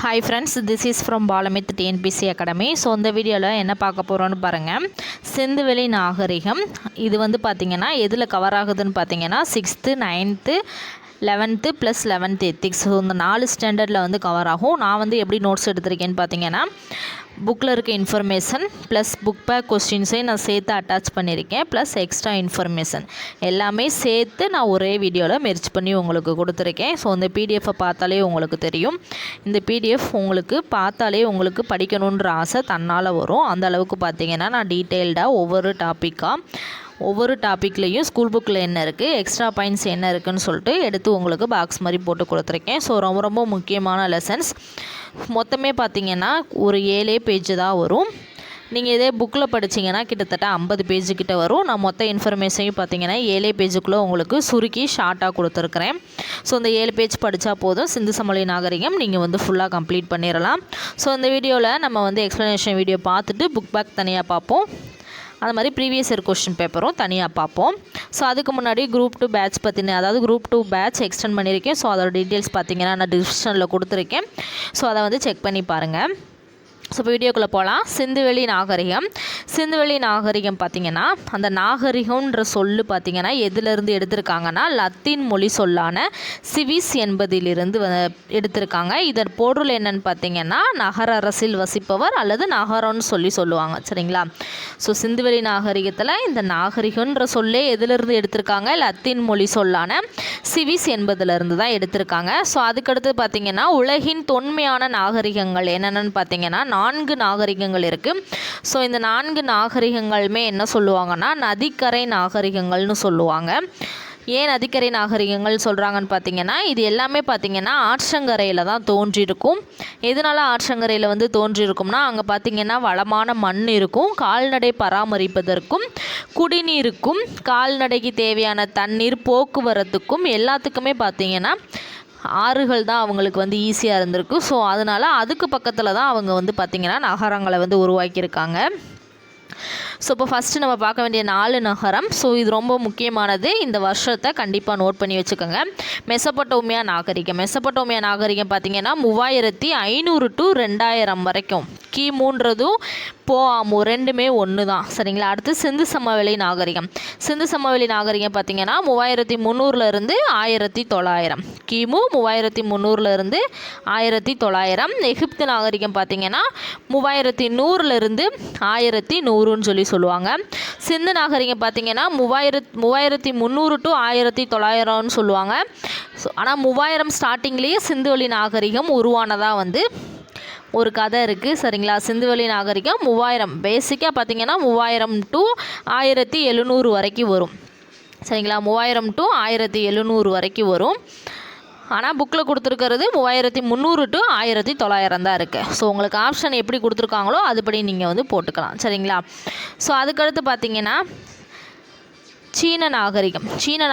Hi friends, this is from Balamith TNPC academy. So இந்த வீடியோவில் என்ன பார்க்க போகிறோன்னு பாருங்கள். சிந்துவெளி நாகரிகம் இது வந்து பார்த்திங்கன்னா எதில் கவர் ஆகுதுன்னு பார்த்தீங்கன்னா 6th 9th 11th + 11th ethics. So இந்த 4 ஸ்டாண்டர்டில் வந்து கவர் ஆகும். நான் வந்து எப்படி நோட்ஸ் எடுத்திருக்கேன்னு பார்த்தீங்கன்னா புக்கில் இருக்க இன்ஃபர்மேஷன் ப்ளஸ் புக் பேக் கொஸ்டின்ஸையும் நான் சேர்த்து அட்டாச் பண்ணியிருக்கேன், ப்ளஸ் எக்ஸ்ட்ரா இன்ஃபர்மேஷன் எல்லாமே சேர்த்து நான் ஒரே வீடியோவில் மெர்ஜ் பண்ணி உங்களுக்கு கொடுத்துருக்கேன். ஸோ இந்த பிடிஎஃப்பை பார்த்தாலே உங்களுக்கு தெரியும். இந்த பிடிஎஃப் உங்களுக்கு பார்த்தாலே உங்களுக்கு படிக்கணுன்ற ஆசை தன்னால் வரும். அந்த அளவுக்கு பார்த்திங்கன்னா நான் டீட்டெயில்டாக ஒவ்வொரு டாப்பிக்லேயும் ஸ்கூல் புக்கில் என்ன இருக்குது, எக்ஸ்ட்ரா பாயிண்ட்ஸ் என்ன இருக்குதுன்னு சொல்லிட்டு எடுத்து உங்களுக்கு பாக்ஸ் மாதிரி போட்டு கொடுத்துருக்கேன். ஸோ ரொம்ப ரொம்ப முக்கியமான லெசன்ஸ். மொத்தமே பார்த்திங்கன்னா ஒரு 7 பேஜ் தான் வரும். நீங்கள் இதே புக்கில் படிச்சிங்கன்னா கிட்டத்தட்ட 50 பேஜுக்கிட்ட வரும். நான் மொத்த இன்ஃபர்மேஷனையும் பார்த்தீங்கன்னா 7 பேஜுக்குள்ளே உங்களுக்கு சுருக்கி ஷார்ட்டாக கொடுத்துருக்குறேன். ஸோ இந்த 7 பேஜ் படித்தா போதும், சிந்து சமவெளி நாகரிகம் நீங்கள் வந்து ஃபுல்லாக கம்ப்ளீட் பண்ணிடலாம். ஸோ இந்த வீடியோவில் நம்ம வந்து எக்ஸ்ப்ளனேஷன் வீடியோ பார்த்துட்டு புக் பேக் தனியாக பார்ப்போம், அது மாதிரி ப்ரீவியஸ் இயர் கொஸ்டின் பேப்பரும் தனியாக பார்ப்போம். ஸோ அதுக்கு முன்னாடி குரூப் 2 பேட்ச் பற்றின, அதாவது குரூப் 2 பேட்ச் எக்ஸ்டெண்ட் பண்ணியிருக்கேன். ஸோ அதோட டீட்டெயில்ஸ் பார்த்தீங்கன்னா நான் டிஸ்கிரிப்ஷனில் கொடுத்துருக்கேன். ஸோ அதை வந்து செக் பண்ணி பாருங்கள். ஸோ வீடியோக்குள்ளே போகலாம். சிந்துவெளி நாகரிகம் பார்த்திங்கன்னா அந்த நாகரிகம்ன்ற சொல்லு பார்த்திங்கன்னா எதிலிருந்து எடுத்திருக்காங்கன்னா லத்தீன் மொழி சொல்லான சிவிஸ் என்பதிலிருந்து எடுத்திருக்காங்க. இதன் பொருள் என்னன்னு பார்த்திங்கன்னா நகர அரசில் வசிப்பவர் அல்லது நகரம்னு சொல்லுவாங்க, சரிங்களா? ஸோ சிந்துவெளி நாகரிகத்தில் இந்த நாகரிகன்ற சொல்லே எதிலிருந்து எடுத்திருக்காங்க, லத்தீன் மொழி சொல்லான சிவிஸ் என்பதிலிருந்து தான் எடுத்திருக்காங்க. ஸோ அதுக்கடுத்து பார்த்திங்கன்னா உலகின் தொன்மையான நாகரிகங்கள் என்னென்னு பார்த்திங்கன்னா 4 நாகரிகங்கள் இருக்குது. ஸோ இந்த 4 நாகரிகங்களுமே என்ன சொல்லுவாங்கன்னா நதிக்கரை நாகரிகங்கள்னு சொல்லுவாங்க. ஏன் நதிக்கரை நாகரிகங்கள் சொல்கிறாங்கன்னு பார்த்தீங்கன்னா இது எல்லாமே பார்த்திங்கன்னா ஆற்றங்கரையில் தான் தோன்றியிருக்கும். எதனால் ஆற்றங்கரையில் வந்து தோன்றியிருக்கும்னா அங்கே பார்த்திங்கன்னா வளமான மண் இருக்கும், கால்நடை பராமரிப்பதற்கும் குடிநீருக்கும் கால்நடைக்கு தேவையான தண்ணீர் போக்குவரத்துக்கும் எல்லாத்துக்குமே பார்த்திங்கன்னா ஆறுகள் தான் அவங்களுக்கு வந்து ஈஸியாக இருந்திருக்கு. ஸோ அதனால் அதுக்கு பக்கத்தில் தான் அவங்க வந்து பார்த்திங்கன்னா நகரங்களை வந்து உருவாக்கியிருக்காங்க. ஸோ இப்போ ஃபஸ்ட்டு நம்ம பார்க்க வேண்டிய 4 நகரம். ஸோ இது ரொம்ப முக்கியமானது, இந்த வருஷத்தை கண்டிப்பாக நோட் பண்ணி வச்சுக்கோங்க. மெசபடோமியா நாகரிகம் பார்த்திங்கன்னா 3500 to 2000 வரைக்கும். கிமுன்றதும் போஆமு ரெண்டுமே ஒன்று தான், சரிங்களா? அடுத்து சிந்து சமவெளி நாகரிகம் பார்த்திங்கன்னா 3300 1900. கிமு 3300 1900. எகிப்து நாகரிகம் பார்த்திங்கன்னா 3100 1100 சொல்லுவாங்க. சிந்து நாகரிகம் பார்த்திங்கன்னா 3300 to 1900 சொல்லுவாங்க. ஸோ ஆனால் 3000 ஸ்டார்டிங்லேயே சிந்துவெளி நாகரிகம் உருவானதாக வந்து ஒரு கதை இருக்குது, சரிங்களா? சிந்துவெளி நாகரிகம் 3000 பேசிக்காக பார்த்திங்கன்னா 3000 to 1700 வரைக்கும் வரும், சரிங்களா? 3000 to 1700 வரைக்கும் வரும். ஆனால் புக்கில் கொடுத்துருக்கிறது 3300 to 1900 தான் இருக்குது. ஸோ உங்களுக்கு ஆப்ஷன் எப்படி கொடுத்துருக்காங்களோ அதுபடி நீங்கள் வந்து போட்டுக்கலாம், சரிங்களா? ஸோ அதுக்கடுத்து பார்த்திங்கன்னா சீன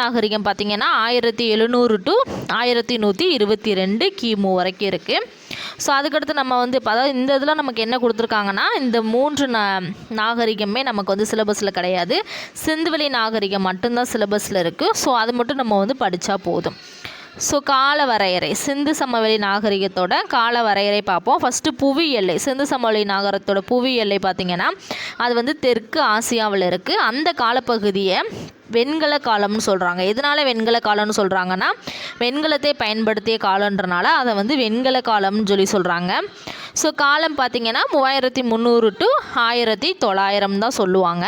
நாகரிகம் பார்த்திங்கன்னா 1700 to 1122 கிமு வரைக்கும் இருக்குது. ஸோ அதுக்கடுத்து நம்ம வந்து அதாவது இந்த இதில் நமக்கு என்ன கொடுத்துருக்காங்கன்னா இந்த 3 நாகரிகமே நமக்கு வந்து சிலபஸில் கிடையாது, சிந்துவெளி நாகரிகம் மட்டும்தான் சிலபஸில் இருக்குது. ஸோ அது மட்டும் நம்ம வந்து படித்தா போதும். ஸோ கால வரையறை, சிந்து சமவெளி நாகரிகத்தோட கால வரையறை பார்ப்போம். ஃபஸ்ட்டு புவி எல்லை, சிந்து சமவெளி நாகரிகத்தோட புவி எல்லை பார்த்திங்கன்னா அது வந்து தெற்கு ஆசியாவில் இருக்குது. அந்த காலப்பகுதியை வெண்கல காலம்னு சொல்கிறாங்க. எதனால் வெண்கல காலம்னு சொல்கிறாங்கன்னா வெண்கலத்தை பயன்படுத்திய காலன்றனால அதை வந்து வெண்கல காலம்னு சொல்கிறாங்க. ஸோ காலம் பார்த்திங்கன்னா 3300 to 1900 தான் சொல்லுவாங்க.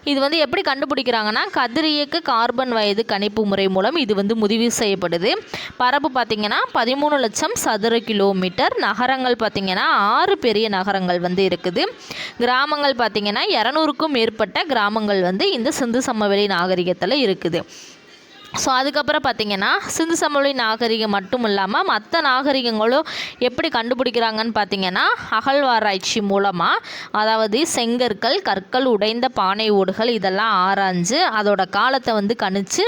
இது வந்து எப்படி கண்டுபிடிக்கிறாங்கன்னா கதிரியக்க கார்பன் வயது கணிப்பு முறை மூலம் இது வந்து முடிவு செய்யப்படுது. பரப்பு பார்த்திங்கன்னா 13 லட்சம் சதுர கிலோமீட்டர். நகரங்கள் பார்த்திங்கன்னா 6 பெரிய நகரங்கள் வந்து இருக்குது. கிராமங்கள் பார்த்திங்கன்னா 200க்கும் மேற்பட்ட கிராமங்கள் வந்து இந்த சிந்து சமவெளி நாகரிகத்தில் இருக்குது. ஸோ அதுக்கப்புறம் பார்த்திங்கன்னா சிந்து சமவெளி நாகரிகம் மட்டும் இல்லாமல் மற்ற நாகரிகங்களும் எப்படி கண்டுபிடிக்கிறாங்கன்னு பார்த்திங்கன்னா அகழ்வாராய்ச்சி மூலமாக, அதாவது செங்கற்கள், கற்கள், உடைந்த பானை ஓடுகள் இதெல்லாம் ஆராய்ஞ்சு அதோட காலத்தை வந்து கணிச்சு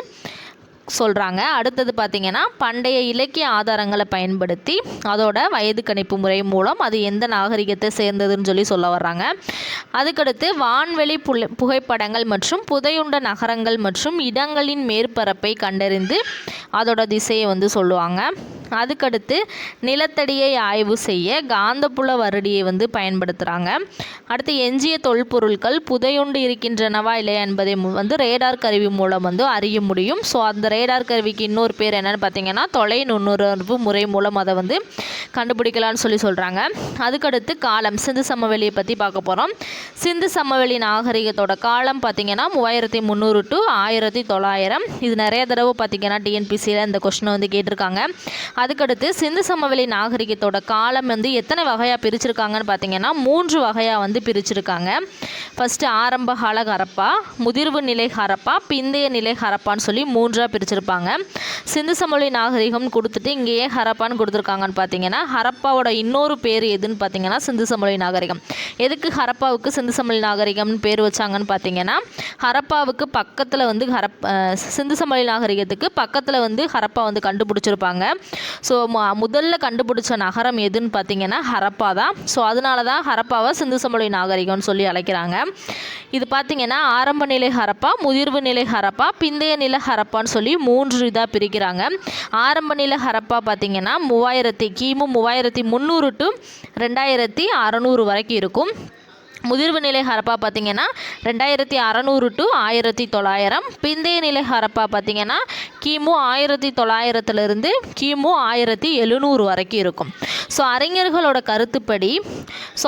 சொல்கிறாங்க. அடுத்தது பார்த்திங்கன்னா பண்டைய இலக்கிய ஆதாரங்களை பயன்படுத்தி அதோட வயது கணிப்பு முறை மூலம் அது எந்த நாகரிகத்தை சேர்ந்ததுன்னு சொல்ல வர்றாங்க. அதுக்கடுத்து வான்வெளி புகைப்படங்கள் மற்றும் புதையுண்ட நகரங்கள் மற்றும் இடங்களின் மேற்பரப்பை கண்டறிந்து அதோட திசையை வந்து சொல்லுவாங்க. அதுக்கடுத்து நிலத்தடியை ஆய்வு செய்ய காந்தப்புல வருடியை வந்து பயன்படுத்துகிறாங்க. அடுத்து எஞ்சிய தொல்பொருட்கள் புதையுண்டு இருக்கின்றனவா இல்லையா என்பதை வந்து ரேடார் கருவி மூலம் வந்து அறிய முடியும். ஸோ அந்த ரேடார் கருவிக்கு இன்னொரு பேர் என்னென்னு பார்த்தீங்கன்னா தொலை நுண்ணுணர்வு முறை மூலம் அதை வந்து கண்டுபிடிக்கலான்னு சொல்கிறாங்க. அதுக்கடுத்து காலம், சிந்து சமவெளியை பற்றி பார்க்க போகிறோம். சிந்து சமவெளி நாகரிகத்தோட காலம் பார்த்திங்கன்னா 3300 to 1900. இது நிறைய தடவை பார்த்திங்கன்னா டிஎன்பிசியில் இந்த கொஸ்டினை வந்து கேட்டிருக்காங்க. அதுக்கடுத்து சிந்து சமவெளி நாகரிகத்தோட காலம் வந்து எத்தனை வகையாக பிரிச்சிருக்காங்கன்னு பார்த்தீங்கன்னா 3 வகையாக வந்து பிரிச்சிருக்காங்க. ஃபஸ்ட்டு ஆரம்ப கால ஹரப்பா, முதிர்வு நிலை ஹரப்பா, பிந்தைய நிலை ஹரப்பான்னு சொல்லி 3ஆக பிரிச்சிருப்பாங்க. சிந்து சமவெளி நாகரிகம்னு கொடுத்துட்டு இங்கேயே ஹரப்பான்னு கொடுத்துருக்காங்கன்னு பார்த்தீங்கன்னா ஹரப்பாவோட இன்னொரு பேர் எதுன்னு பார்த்தீங்கன்னா சிந்து சமவெளி நாகரிகம். எதுக்கு ஹரப்பாவுக்கு சிந்து சமவெளி நாகரிகம்னு பேர் வச்சாங்கன்னு பார்த்தீங்கன்னா ஹரப்பாவுக்கு பக்கத்தில் வந்து சிந்து சமவெளி நாகரிகத்துக்கு பக்கத்தில் வந்து ஹரப்பா வந்து கண்டுபிடிச்சிருப்பாங்க. ஸோ முதல்ல கண்டுபிடிச்ச நகரம் எதுன்னு பார்த்தீங்கன்னா ஹரப்பா தான். ஸோ அதனால தான் ஹரப்பாவை சிந்து சமவெளி நாகரிகம்னு சொல்லி அழைக்கிறாங்க. இது பார்த்தீங்கன்னா ஆரம்ப நிலை ஹரப்பா, முதிர்வு நிலை ஹரப்பா, பிந்தைய நிலை ஹரப்பான்னு சொல்லி 3 இதாக பிரிக்கிறாங்க. ஆரம்ப நிலை ஹரப்பா பார்த்தீங்கன்னா கிமு 3300 to 2600 வரைக்கும் இருக்கும். முதிர்வு நிலை ஹரப்பா பார்த்திங்கன்னா 2600 to 1900. பிந்தைய நிலை ஹரப்பா பார்த்திங்கன்னா கிமு 1900 கிமு 1700 வரைக்கும் இருக்கும். ஸோ அறிஞர்களோட கருத்துப்படி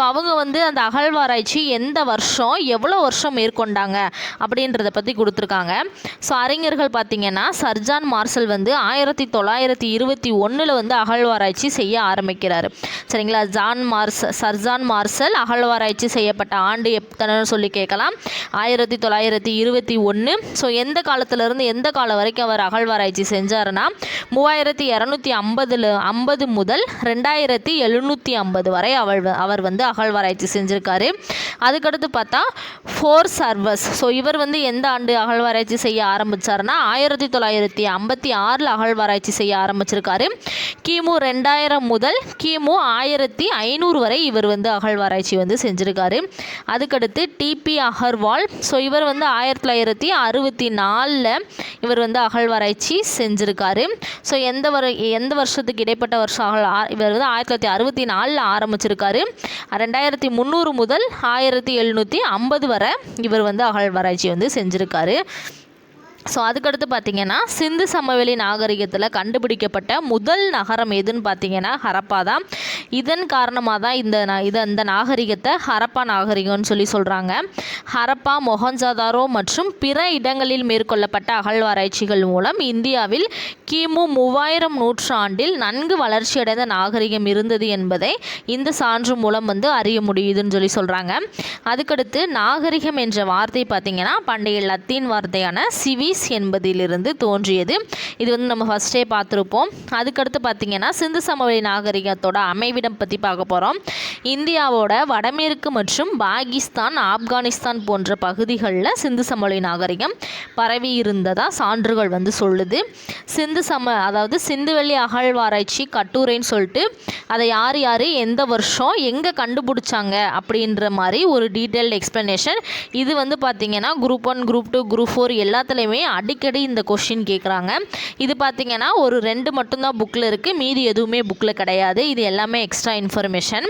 அவங்க வந்து அந்த அகழ்வாராய்ச்சி எந்த வருஷம் எவ்வளோ வருஷம் மேற்கொண்டாங்க அப்படின்றத பற்றி கொடுத்துருக்காங்க. ஸோ அறிஞர்கள் பார்த்திங்கன்னா சர்ஜான் மார்சல் வந்து 1921 வந்து அகழ்வாராய்ச்சி செய்ய ஆரம்பிக்கிறாரு. சரிங்களா? சர்ஜான் மார்சல் அகழ்வாராய்ச்சி செய்யப்பட்ட ஆண்டு எத்தனைன்னு சொல்லி கேட்கலாம். 1921. ஸோ எந்த காலத்திலேருந்து எந்த காலம் வரைக்கும் அவர் அகழ்வாராய்ச்சி செஞ்சாருன்னா 3250 முதல் 2750 வரை அவர் வந்து அகழ்வாராய்ச்சி செஞ்சுருக்காரு. அதுக்கடுத்து பார்த்தா ஃபோர் சர்வஸ். ஸோ இவர் வந்து எந்த ஆண்டு அகழ்வாராய்ச்சி செய்ய ஆரம்பித்தாருன்னா 1956 அகழ்வாராய்ச்சி செய்ய ஆரம்பிச்சிருக்காரு. கிமு 2000 முதல் கிமு 1500 வரை இவர் வந்து அகழ்வாராய்ச்சி வந்து செஞ்சுருக்காரு. அதுக்கடுத்து டிபி அகர்வால். ஸோ இவர் வந்து 1964 இவர் வந்து அகழ்வாராய்ச்சி செஞ்சுருக்காரு. ஸோ எந்த வருஷத்துக்கு இடைப்பட்ட வருஷம் இவர் வந்து 1964 ஆரம்பிச்சிருக்காரு. 2300 முதல் 1750 வரை இவர் வந்து அகழ்வாராய்ச்சி வந்து செஞ்சுருக்காரு. ஸோ அதுக்கடுத்து பார்த்திங்கன்னா சிந்து சமவெளி நாகரிகத்தில் கண்டுபிடிக்கப்பட்ட முதல் நகரம் எதுன்னு பார்த்தீங்கன்னா ஹரப்பா தான். இதன் காரணமாக தான் இந்த நாகரிகத்தை ஹரப்பா நாகரிகம்னு சொல்லி சொல்கிறாங்க. ஹரப்பா, மொஹஞ்சதாரோ மற்றும் பிற இடங்களில் மேற்கொள்ளப்பட்ட அகழ்வாராய்ச்சிகள் மூலம் இந்தியாவில் கிமு 3000 நூற்றாண்டில் நன்கு வளர்ச்சியடைந்த நாகரிகம் இருந்தது என்பதை இந்த சான்று மூலம் வந்து அறிய முடியுதுன்னு சொல்லி சொல்கிறாங்க. அதுக்கடுத்து நாகரிகம் என்ற வார்த்தை பார்த்திங்கன்னா பண்டைய லத்தீன் வார்த்தையான சிவிஸ் என்பதிலிருந்து தோன்றியது. இது வந்து நம்ம ஃபஸ்ட்டே பார்த்துருப்போம். அதுக்கடுத்து பார்த்திங்கன்னா சிந்து சமவெளி நாகரிகத்தோட அமைவிடம் பற்றி பார்க்க போகிறோம். இந்தியாவோட வடமேற்கு மற்றும் பாகிஸ்தான், ஆப்கானிஸ்தான் போன்ற பகுதிகளில் சிந்து சமவெளி நாகரிகம் பரவி இருந்ததா சான்றுகள் வந்து சொல்லுது. அதாவது சிந்துவெளி அகழ்வாராய்ச்சி கட்டுரைன்னு சொல்லிட்டு அதை யார் எந்த வருஷம் எங்கே கண்டுபிடிச்சாங்க அப்படின்ற மாதிரி ஒரு டீட்டெயில்டு எக்ஸ்ப்ளனேஷன். இது வந்து பார்த்திங்கன்னா குரூப் 1, குரூப் 2, குரூப் 4 எல்லாத்துலேயுமே அடிக்கடி இந்த கொஷின் கேட்குறாங்க. இது பார்த்திங்கன்னா ஒரு 2 மட்டும்தான் புக்கில் இருக்குது, மீதி எதுவுமே புக்கில் கிடையாது. இது எல்லாமே எக்ஸ்ட்ரா இன்ஃபர்மேஷன்.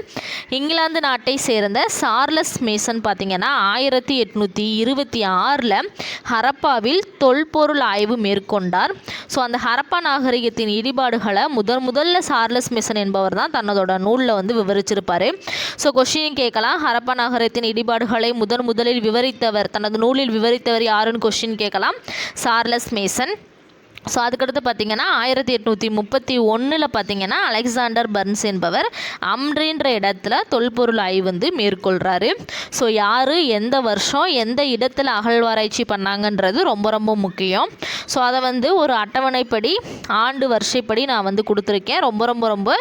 இங்கிலாந்து நாட்டை சேர்ந்த சார்லஸ் மேசன் பார்த்திங்கன்னா 1826 ஹரப்பாவில் தொல்பொருள் ஆய்வு மேற்கொண்டார். ஸோ அந்த ஹரப்பா நாகரிகத்தின் இடிபாடுகளை முதல்ல சார்லஸ் மேசன் என்பவர் தான் தன்னதோட நூலில் வந்து விவரிச்சிருப்பார். ஸோ கொஷின் கேட்கலாம், ஹரப்பா நாகரிகத்தின் இடிபாடுகளை முதலில் விவரித்தவர், தனது நூலில் விவரித்தவர் யாருன்னு கொஷின் கேட்கலாம். Charles Mason. ஸோ அதுக்கடுத்து பார்த்திங்கன்னா 1831 பார்த்திங்கன்னா அலெக்சாண்டர் பர்ன்ஸ் என்பவர் அம்ரின்ற இடத்துல தொல்பொருள் ஆய்வு வந்து மேற்கொள்கிறாரு. ஸோ யார் எந்த வருஷம் எந்த இடத்துல அகழ்வாராய்ச்சி பண்ணாங்கன்றது ரொம்ப ரொம்ப முக்கியம். ஸோ அதை வந்து ஒரு அட்டவணைப்படி ஆண்டு வரிசைப்படி நான் வந்து கொடுத்துருக்கேன். ரொம்ப ரொம்ப ரொம்ப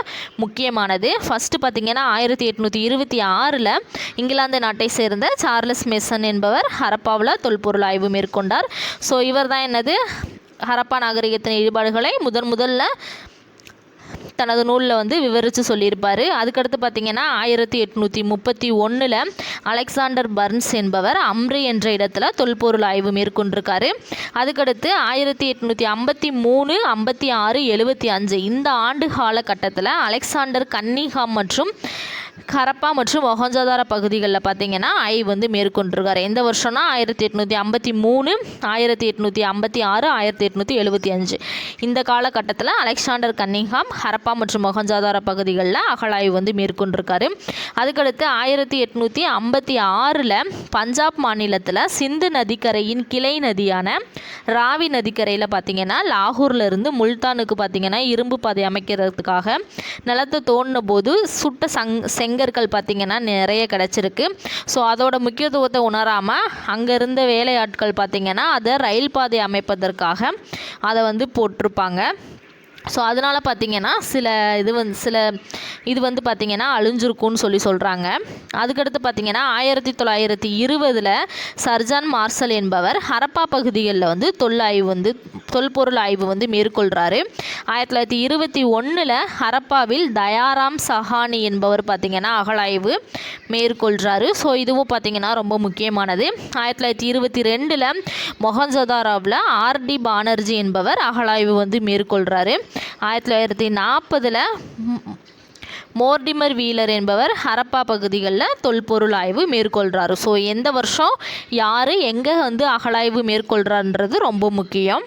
முக்கியமானது. ஃபஸ்ட்டு பார்த்திங்கன்னா 1826 இங்கிலாந்து நாட்டை சேர்ந்த சார்லஸ் மேசன் என்பவர் ஹரப்பாவில் தொல்பொருள் ஆய்வு மேற்கொண்டார். ஸோ இவர் தான் என்னது ஹரப்பா நாகரிகத்தின் ஈடுபாடுகளை முதல்ல தனது நூலில் வந்து விவரித்து சொல்லியிருப்பார். அதுக்கடுத்து பார்த்திங்கன்னா 1831 அலெக்சாண்டர் பர்ன்ஸ் என்பவர் அம்ரி என்ற இடத்துல தொல்பொருள் ஆய்வு மேற்கொண்டிருக்காரு. அதுக்கடுத்து 1853, 56, 75 இந்த ஆண்டு காலகட்டத்தில் அலெக்சாண்டர் கன்னிங்ஹாம் மற்றும் ஹரப்பா மற்றும் மொஹஞ்சதாரோ பகுதிகளில் பார்த்திங்கன்னா ஆய்வு வந்து மேற்கொண்டிருக்காரு. எந்த வருஷம்னா 1853, 1856, 1875 இந்த காலகட்டத்தில் அலெக்சாண்டர் கன்னிங்ஹாம் ஹரப்பா மற்றும் மொஹஞ்சதாரோ பகுதிகளில் அகழாய்வு வந்து மேற்கொண்டிருக்காரு. அதுக்கடுத்து 1856 பஞ்சாப் மாநிலத்தில் சிந்து நதிக்கரையின் கிளை நதியான ராவி நதிக்கரையில் பார்த்திங்கன்னா லாகூரில் இருந்து முல்தானுக்கு பார்த்திங்கன்னா இரும்பு பாதை அமைக்கிறதுக்காக நிலத்தை தோண்டின போது சுட்ட செங்கற்கள் பார்த்திங்கன்னா நிறைய கிடச்சிருக்கு. ஸோ அதோட முக்கியத்துவத்தை உணராமல் அங்கே இருந்த வேலையாட்கள் பார்த்திங்கன்னா அதை ரயில் பாதை அமைப்பதற்காக அதை வந்து போட்டிருப்பாங்க. ஸோ அதனால் பார்த்திங்கன்னா இது வந்து பார்த்திங்கன்னா அழிஞ்சிருக்கும்னு சொல்கிறாங்க. அதுக்கடுத்து பார்த்திங்கன்னா 1920 சர்ஜான் மார்சல் என்பவர் ஹரப்பா பகுதிகளில் வந்து தொல்பொருள் ஆய்வு வந்து மேற்கொள்கிறாரு. 1921 ஹரப்பாவில் தயாராம் சஹானி என்பவர் பார்த்திங்கன்னா அகழாய்வு மேற்கொள்கிறாரு. ஸோ இதுவும் பார்த்திங்கன்னா ரொம்ப முக்கியமானது. 1922 மொஹஞ்சதாரோவில் ஆர்டி பானர்ஜி என்பவர் அகழாய்வு வந்து மேற்கொள்கிறாரு. 1940 மோர்டிமர் வீலர் என்பவர் ஹரப்பா பகுதிகளில் தொல்பொருள் ஆய்வு மேற்கொள்கிறாரு. ஸோ எந்த வருஷம் யார் எங்கே வந்து அகழாய்வு மேற்கொள்கிறான்றது ரொம்ப முக்கியம்.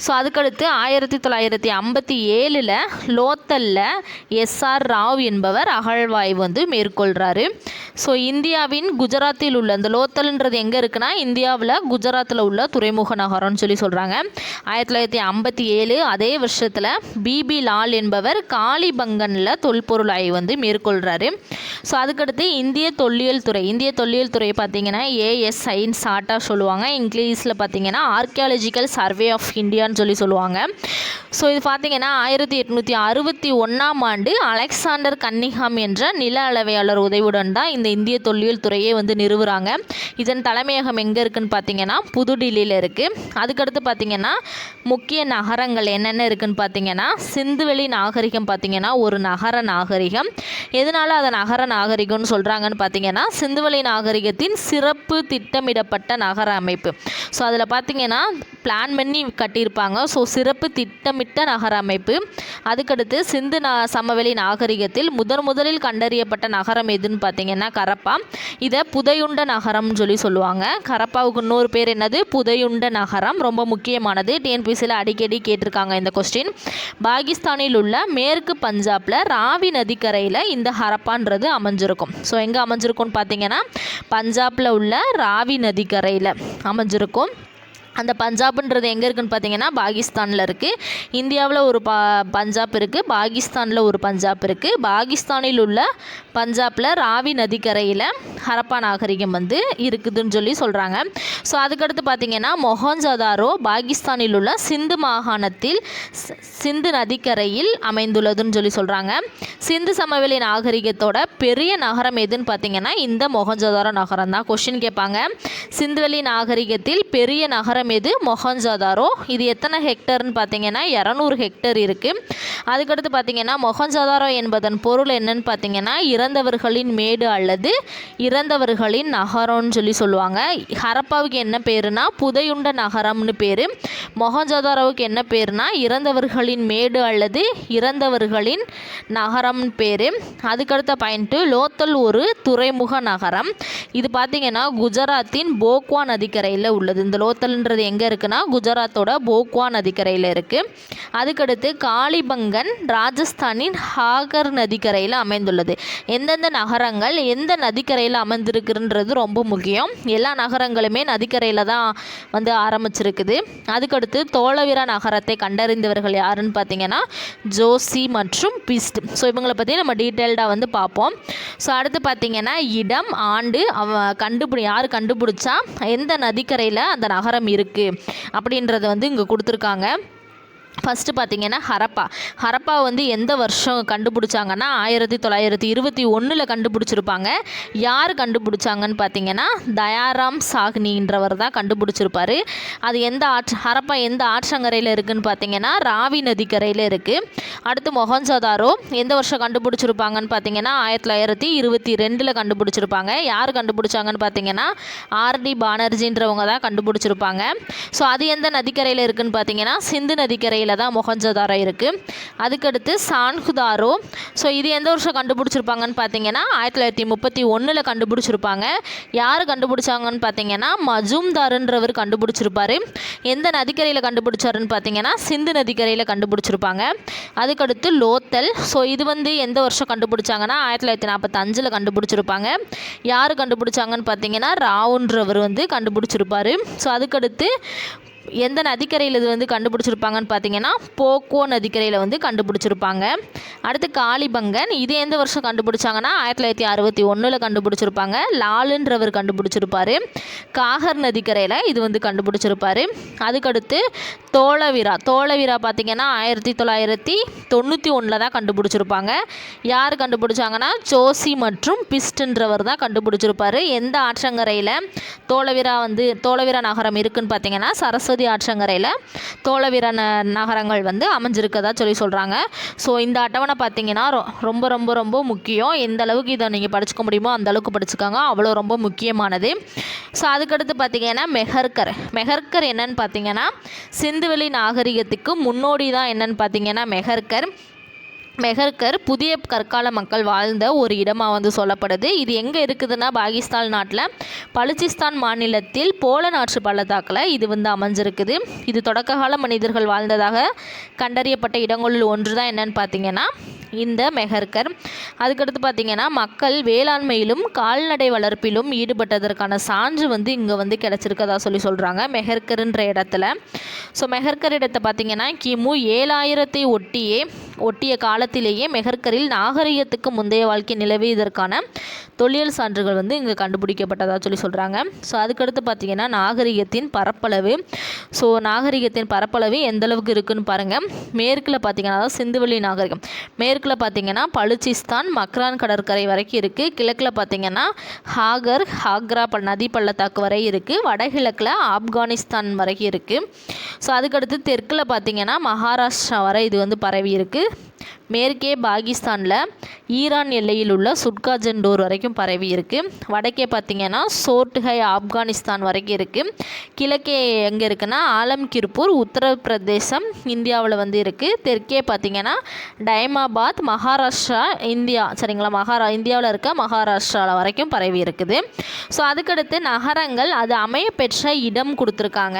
ஸோ அதுக்கடுத்து 1957 லோத்தலில் எஸ்ஆர் ராவ் என்பவர் அகழ்வாய்வு வந்து மேற்கொள்கிறாரு. ஸோ இந்தியாவின் குஜராத்தில் உள்ள இந்த லோத்தல்ன்றது எங்கே இருக்குன்னா இந்தியாவில் குஜராத்தில் உள்ள துறைமுக நகரம்னு சொல்கிறாங்க. 1957 அதே வருஷத்தில் பிபி லால் என்பவர் காளிபங்கனில் தொல்பொருள் ஆய்வு வந்து மேற்கொள்கிறாரு. ஸோ அதுக்கடுத்து இந்திய தொல்லியல் துறை பார்த்திங்கன்னா ஏஎஸ்ஐன்னு ஷார்ட்டாக சொல்லுவாங்க. இங்கிலீஷில் பார்த்திங்கன்னா ஆர்கியாலஜிக்கல் சர்வே ஆஃப் இந்தியான்னு சொல்லுவாங்க. ஸோ இது பார்த்திங்கன்னா 1861 அலெக்சாண்டர் கன்னிங்ஹாம் என்ற நில அளவையாளர் உதவியுடன் தான் இந்த இந்திய தொல்லியல் துறையை வந்து நிறுவுறாங்க. இதன் தலைமையகம் எங்கே இருக்குதுன்னு பார்த்திங்கன்னா புதுடில்லியில் இருக்குது. அதுக்கடுத்து பார்த்திங்கன்னா முக்கிய நகரங்கள் என்னென்ன இருக்குதுன்னு பார்த்திங்கன்னா சிந்துவெளி நாகரிகம் பார்த்திங்கன்னா ஒரு நகர நாகரிகம். எதனால் அதை நகர நாகரிகம்னு சொல்கிறாங்கன்னு பார்த்திங்கன்னா சிந்துவெளி நாகரிகத்தின் சிறப்பு திட்டமிடப்பட்ட நகர அமைப்பு. ஸோ அதில் பார்த்திங்கன்னா பிளான் பண்ணி கட்டியிருப்பாங்க. ஸோ சிறப்பு திட்டமிட்ட நகர அமைப்பு. அதுக்கடுத்து சிந்து சமவெளி நாகரிகத்தில் முதலில் கண்டறியப்பட்ட நகரம் எதுன்னு பார்த்திங்கன்னா கரப்பா. இதை புதையுண்ட நகரம்னு சொல்லுவாங்க. கரப்பாவுக்கு இன்னொரு பேர் என்னது? புதையுண்ட நகரம். ரொம்ப முக்கியமானது. டிஎன்பிசியில் அடிக்கடி கேட்டிருக்காங்க இந்த கொஸ்டின். பாகிஸ்தானில் உள்ள மேற்கு பஞ்சாபில் ராவி நதிக்கரையில் இந்த ஹரப்பான்றது அமைஞ்சிருக்கும். ஸோ எங்கே அமைஞ்சிருக்கும்னு பார்த்திங்கன்னா பஞ்சாபில் உள்ள ராவி நதிக்கரையில் அமைஞ்சிருக்கும். அந்த பஞ்சாப்ன்றது எங்கே இருக்குதுன்னு பார்த்தீங்கன்னா பாகிஸ்தானில் இருக்குது. இந்தியாவில் ஒரு பஞ்சாப் இருக்குது, பாகிஸ்தானில் ஒரு பஞ்சாப் இருக்குது. பாகிஸ்தானில் உள்ள பஞ்சாபில் ராவி நதிக்கரையில் ஹரப்பா நாகரிகம் வந்து இருக்குதுன்னு சொல்கிறாங்க. ஸோ அதுக்கடுத்து பார்த்திங்கன்னா மொஹஞ்சதாரோ பாகிஸ்தானில் உள்ள சிந்து மாகாணத்தில் சிந்து நதிக்கரையில் அமைந்துள்ளதுன்னு சொல்கிறாங்க. சிந்து சமவெளி நாகரிகத்தோட பெரிய நகரம் எதுன்னு பார்த்திங்கன்னா இந்த மொஹஞ்சதாரோ நகரம் தான். கொஸ்டின் கேட்பாங்க, சிந்துவெளி நாகரிகத்தில் பெரிய நகரம் எது? மொஹஞ்சதாரோ. இது எத்தனை ஹெக்டர்னு பார்த்தீங்கன்னா 200 ஹெக்டர் இருக்குது. அதுக்கடுத்து பார்த்தீங்கன்னா மொஹஞ்சதாரோ என்பதன் பொருள் என்னன்னு பார்த்தீங்கன்னா இறந்தவர்களின் மேடு அல்லது இறந்தவர்களின் நகரம்னு சொல்லுவாங்க. ஹரப்பாவுக்கு என்ன பேருனா புதையுண்ட நகரம்னு பேர். மொஹஞ்சதாரோவுக்கு என்ன பேருனா இறந்தவர்களின் மேடு அல்லது இறந்தவர்களின் நகரம்னு பேர். அதுக்கடுத்த பாயிண்ட்டு லோத்தல் ஒரு துறைமுக நகரம். இது பார்த்தீங்கன்னா குஜராத்தின் போக்வா நதிக்கரையில் உள்ளது. இந்த லோத்தல்ன்றது எங்கே இருக்குன்னா குஜராத்தோட போக்வா நதிக்கரையில் இருக்குது. அதுக்கடுத்து காளிபங்கன் ராஜஸ்தானின் ஹாகர் நதிக்கரையில் அமைந்துள்ளது. எந்தெந்த நகரங்கள் எந்த நதிக்கரையில் அமைந்திருக்குன்றது ரொம்ப முக்கியம். எல்லா நகரங்களுமே நதிக்கரையில் தான் வந்து ஆரம்பிச்சிருக்குது. அதுக்கடுத்து தோளவிரா நகரத்தை கண்டறிந்தவர்கள் யாருன்னு பார்த்தீங்கன்னா ஜோசி மற்றும் பிஸ்ட். ஸோ இவங்களை பற்றி நம்ம டீட்டெயில்டாக வந்து பார்ப்போம். ஸோ அடுத்து பார்த்திங்கன்னா இடம், ஆண்டு, யார் கண்டுபிடிச்சா எந்த நதிக்கரையில் அந்த நகரம் இருக்குது அப்படின்றத வந்து இங்கே கொடுத்துருக்காங்க. ஃபஸ்ட்டு பார்த்திங்கன்னா ஹரப்பா வந்து எந்த வருஷம் கண்டுபிடிச்சாங்கன்னா 1921 கண்டுபிடிச்சிருப்பாங்க. யார் கண்டுபிடிச்சாங்கன்னு பார்த்தீங்கன்னா தயாராம் சாஹ்னின்றவர் தான் கண்டுபிடிச்சிருப்பார். அது ஹரப்பா எந்த ஆற்றங்கரையில் இருக்குதுன்னு பார்த்தீங்கன்னா ராவி நதிக்கரையில் இருக்குது. அடுத்து மொஹஞ்சதாரோ எந்த வருஷம் கண்டுபிடிச்சிருப்பாங்கன்னு பார்த்தீங்கன்னா 1922 கண்டுபிடிச்சிருப்பாங்க. யார் கண்டுபிடிச்சாங்கன்னு பார்த்தீங்கன்னா ஆர்டி பானர்ஜின்றவங்க தான் கண்டுபிடிச்சிருப்பாங்க. ஸோ அது எந்த நதிக்கரையில் இருக்குதுன்னு பார்த்தீங்கன்னா சிந்து நதிக்கரையில் தான் மொஹஞ்சதாரோ இருக்குது. அதுக்கடுத்து சான்ஹுதாரோ. ஸோ இது எந்த வருஷம் கண்டுபிடிச்சிருப்பாங்கன்னு பார்த்தீங்கன்னா 1931 கண்டுபிடிச்சிருப்பாங்க. யார் கண்டுபிடிச்சாங்கன்னு பார்த்தீங்கன்னா மஜூம்தாருன்றவர் கண்டுபிடிச்சிருப்பார். எந்த நதிக்கரையில் கண்டுபிடிச்சாருன்னு பார்த்தீங்கன்னா சிந்து நதிக்கரையில் கண்டுபிடிச்சிருப்பாங்க. அதுக்கடுத்து லோத்தல். ஸோ இது வந்து எந்த வருஷம் கண்டுபிடிச்சாங்கன்னா 1945 கண்டுபிடிச்சிருப்பாங்க. யார் கண்டுபிடிச்சாங்கன்னு பார்த்தீங்கன்னா ராவுன்றவர் வந்து கண்டுபிடிச்சிருப்பார். ஸோ அதுக்கடுத்து எந்த நதிக்கரையில் இது வந்து கண்டுபிடிச்சிருப்பாங்கன்னு பார்த்தீங்கன்னா போக்கோ நதிக்கரையில் வந்து கண்டுபிடிச்சிருப்பாங்க. அடுத்து காளிபங்கன். இது எந்த வருஷம் கண்டுபிடிச்சாங்கன்னா 1961 கண்டுபிடிச்சிருப்பாங்க. லாலுன்றவர் கண்டுபிடிச்சிருப்பார். காகர் நதிக்கரையில் இது வந்து கண்டுபிடிச்சிருப்பார். அதுக்கடுத்து தோளவிரா பார்த்திங்கன்னா 1991 தான் கண்டுபிடிச்சிருப்பாங்க. யார் கண்டுபிடிச்சாங்கன்னா ஜோசி மற்றும் பிஸ்ட்ன்றவர் தான் கண்டுபிடிச்சிருப்பார். எந்த ஆற்றங்கரையில் தோளவிரா நகரம் இருக்குதுன்னு பார்த்தீங்கன்னா சரஸ்வதி ஆற்றங்கரையில் தோளவிரா நகரங்கள் வந்து அமைஞ்சிருக்கதா சொல்லி சொல்கிறாங்க. ஸோ இந்த அட்டவணை பார்த்திங்கன்னா ரொம்ப ரொம்ப ரொம்ப முக்கியம். எந்த அளவுக்கு இதை நீங்கள் படிச்சுக்க முடியுமோ அந்த அளவுக்கு படிச்சுக்காங்க. அவ்வளோ ரொம்ப முக்கியமானது. ஸோ அதுக்கடுத்து பார்த்திங்கன்னா மெஹர்கர் என்னன்னு பார்த்தீங்கன்னா சிந்துவெளி நாகரிகத்துக்கு முன்னோடி தான் என்னன்னு பார்த்தீங்கன்னா மெஹர்கர் புதிய கற்கால மக்கள் வாழ்ந்த ஒரு இடமாக வந்து சொல்லப்படுது. இது எங்கே இருக்குதுன்னா பாகிஸ்தான் நாட்டில் பலுச்சிஸ்தான் மாநிலத்தில் போல நாற்று பள்ளத்தாக்கில் இது வந்து அமைஞ்சிருக்குது. இது தொடக்ககால மனிதர்கள் வாழ்ந்ததாக கண்டறியப்பட்ட இடங்களில் ஒன்று தான் என்னன்னு பார்த்தீங்கன்னா இந்த மெஹர்கர். அதுக்கடுத்து பார்த்திங்கன்னா மக்கள் வேளாண்மையிலும் கால்நடை வளர்ப்பிலும் ஈடுபட்டதற்கான சான்று வந்து இங்கே வந்து கிடச்சிருக்கதா சொல்லி சொல்கிறாங்க மெஹர்கர்ன்ற இடத்துல. ஸோ மெஹர்கர் இடத்தை பார்த்திங்கன்னா கிமு 7000 ஒட்டிய காலத்திலேயே மெஹர்கரில் நாகரிகத்துக்கு முந்தைய வாழ்க்கை நிலவியதற்கான தொல்லியல் சான்றுகள் வந்து இங்கே கண்டுபிடிக்கப்பட்டதாக சொல்லி சொல்கிறாங்க. ஸோ அதுக்கடுத்து பார்த்திங்கன்னா நாகரிகத்தின் பரப்பளவு எந்த அளவுக்கு இருக்குதுன்னு பாருங்கள். மேற்கில் பார்த்திங்கன்னா அதாவது சிந்துவெளி நாகரிகம் மேற்கில் பார்த்திங்கன்னா பலுச்சிஸ்தான் மக்ரான் கடற்கரை வரைக்கும் இருக்குது. கிழக்கில் பார்த்திங்கன்னா ஹாக்ரா நதி பள்ளத்தாக்கு வரை இருக்குது. வடகிழக்கில் ஆப்கானிஸ்தான் வரைக்கும் இருக்குது. ஸோ அதுக்கடுத்து தெற்கில் பார்த்திங்கன்னா மகாராஷ்டிரா வரை இது வந்து பரவி இருக்குது. மேற்கே பாகிஸ்தானில் ஈரான் எல்லையில் உள்ள சுட்காஜெண்டோர் வரைக்கும் பரவி இருக்குது. வடக்கே பார்த்திங்கன்னா சோர்ட்ஹை ஆப்கானிஸ்தான் வரைக்கும் இருக்குது. கிழக்கே எங்கே இருக்குன்னா ஆலம்கிர்பூர் உத்தரப்பிரதேசம் இந்தியாவில் வந்து இருக்குது. தெற்கே பார்த்திங்கன்னா டைமாபாத் மகாராஷ்டிரா இந்தியாவில் இருக்க மகாராஷ்டிராவில் வரைக்கும் பரவி இருக்குது. ஸோ அதுக்கடுத்து நகரங்கள் அது அமைய பெற்ற இடம் கொடுத்துருக்காங்க.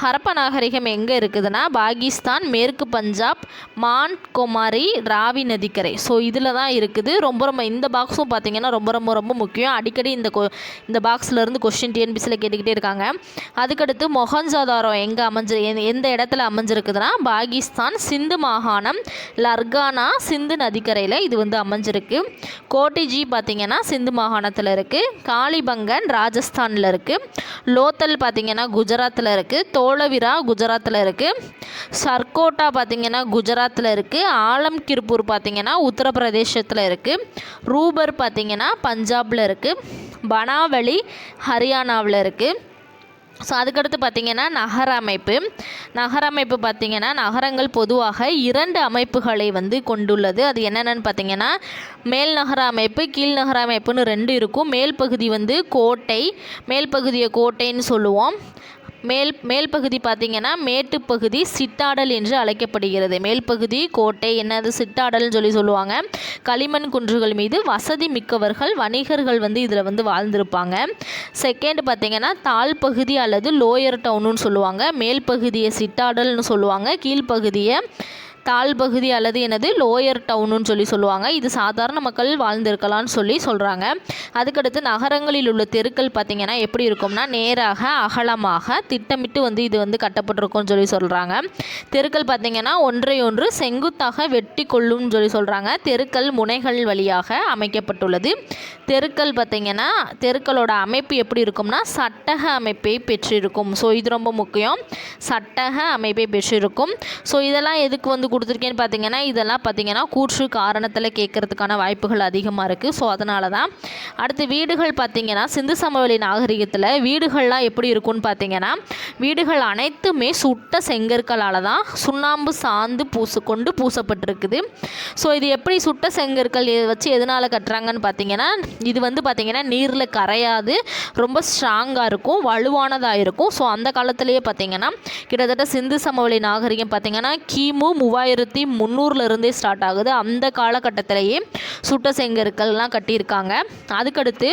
ஹரப்பா நாகரிகம் எங்கே இருக்குதுன்னா பாகிஸ்தான், மேற்கு பஞ்சாப், மான்ட்கொமாரி, ராவி நதிக்கரை. ஸோ இதில் தான் இருக்குது. ரொம்ப இந்த பாக்ஸும் பார்த்திங்கன்னா ரொம்ப முக்கியம். அடிக்கடி இந்த பாக்ஸ்லேருந்து கொஸ்டின் டிஎன்பிசியில் கேட்டுக்கிட்டே இருக்காங்க. அதுக்கடுத்து மொஹஞ்சதாரோ எந்த இடத்துல அமைஞ்சிருக்குதுன்னா பாகிஸ்தான், சிந்து மாகாணம், லர்கானா சிந்து நதிக்கரையில் இது வந்து அமைஞ்சிருக்கு. கோட்டிஜி பார்த்திங்கன்னா சிந்து மாகாணத்தில் இருக்குது. காளிபங்கன் ராஜஸ்தானில் இருக்குது. லோத்தல் பார்த்திங்கன்னா குஜராத்தில் இருக்குது. தோளவிரா குஜராத்தில் இருக்குது. சர்கோட்டா பார்த்திங்கன்னா குஜராத்தில் இருக்குது. ஆலம்கிர்பூர் பார்த்திங்கன்னா உத்தரப்பிரதேசத்தில் இருக்குது. ரூபர் பார்த்திங்கன்னா பஞ்சாபில் இருக்குது. பனாவலி ஹரியானாவில் இருக்குது. ஸோ அதுக்கடுத்து பார்த்திங்கன்னா நகரமைப்பு பார்த்திங்கன்னா நகரங்கள் பொதுவாக 2 அமைப்புகளை வந்து கொண்டுள்ளது. அது என்னென்னு பார்த்திங்கன்னா மேல் நகர அமைப்பு, கீழ் நகர அமைப்புன்னு 2 இருக்கும். மேல் பகுதி வந்து மேல் பகுதியை கோட்டைன்னு சொல்லுவோம். மேல் பகுதி பார்த்திங்கன்னா மேட்டுப்பகுதி சிட்டாடல் என்று அழைக்கப்படுகிறது. மேல் பகுதி கோட்டை என்னது சிட்டாடல்னு சொல்லுவாங்க. களிமண் குன்றுகள் மீது வசதி மிக்கவர்கள் வணிகர்கள் வந்து இதில் வந்து வாழ்ந்திருப்பாங்க. செகண்ட் பார்த்திங்கன்னா தாழ் பகுதி அல்லது லோயர் டவுனுன்னு சொல்லுவாங்க. மேல் பகுதியை சிட்டாடல்னு சொல்லுவாங்க. கீழ்ப்பகுதியை தாழ் பகுதி அல்லது என்னது லோயர் டவுனுன்னு சொல்லுவாங்க. இது சாதாரண மக்கள் வாழ்ந்திருக்கலாம்னு சொல்கிறாங்க. அதுக்கடுத்து நகரங்களில் உள்ள தெருக்கள் பார்த்திங்கன்னா எப்படி இருக்கும்னா நேராக அகலமாக திட்டமிட்டு இது கட்டப்பட்டிருக்கும்னு சொல்கிறாங்க. தெருக்கள் பார்த்திங்கன்னா ஒன்றை ஒன்று செங்குத்தாக வெட்டி கொள்ளும்னு சொல்கிறாங்க. தெருக்கள் முனைகள் வழியாக அமைக்கப்பட்டுள்ளது. தெருக்கள் பார்த்திங்கன்னா தெருக்களோட அமைப்பு எப்படி இருக்கும்னா சட்டக அமைப்பை பெற்றிருக்கும். ஸோ இது ரொம்ப முக்கியம், சட்டக அமைப்பை பெற்றிருக்கும். ஸோ இதெல்லாம் எதுக்கு கொடுத்துருக்கேன்னு பார்த்திங்கன்னா இதெல்லாம் பார்த்திங்கன்னா கூற்று காரணத்தில் கேட்கறதுக்கான வாய்ப்புகள் அதிகமாக இருக்குது. ஸோ அதனால தான். அடுத்து வீடுகள் பார்த்திங்கன்னா சிந்து சமவெளி நாகரிகத்தில் வீடுகள்லாம் எப்படி இருக்கும்னு பார்த்திங்கன்னா வீடுகள் அனைத்துமே சுட்ட செங்கற்களால் தான் சுண்ணாம்பு சாந்து பூசப்பட்டிருக்குது. ஸோ இது எப்படி சுட்ட செங்கற்கள் வச்சு எதனால் கட்டுறாங்கன்னு பார்த்திங்கன்னா இது பார்த்திங்கன்னா நீரில் கரையாது, ரொம்ப ஸ்ட்ராங்காக இருக்கும், வலுவானதாக இருக்கும். ஸோ அந்த காலத்திலேயே பார்த்திங்கன்னா கிட்டத்தட்ட சிந்து சமவெளி நாகரிகம் பார்த்திங்கன்னா கிமு 3300 ஸ்டார்ட் ஆகுது. அந்த காலகட்டத்திலேயே சுட்ட செங்கற்கள்லாம் கட்டியிருக்காங்க. அதுக்கடுத்து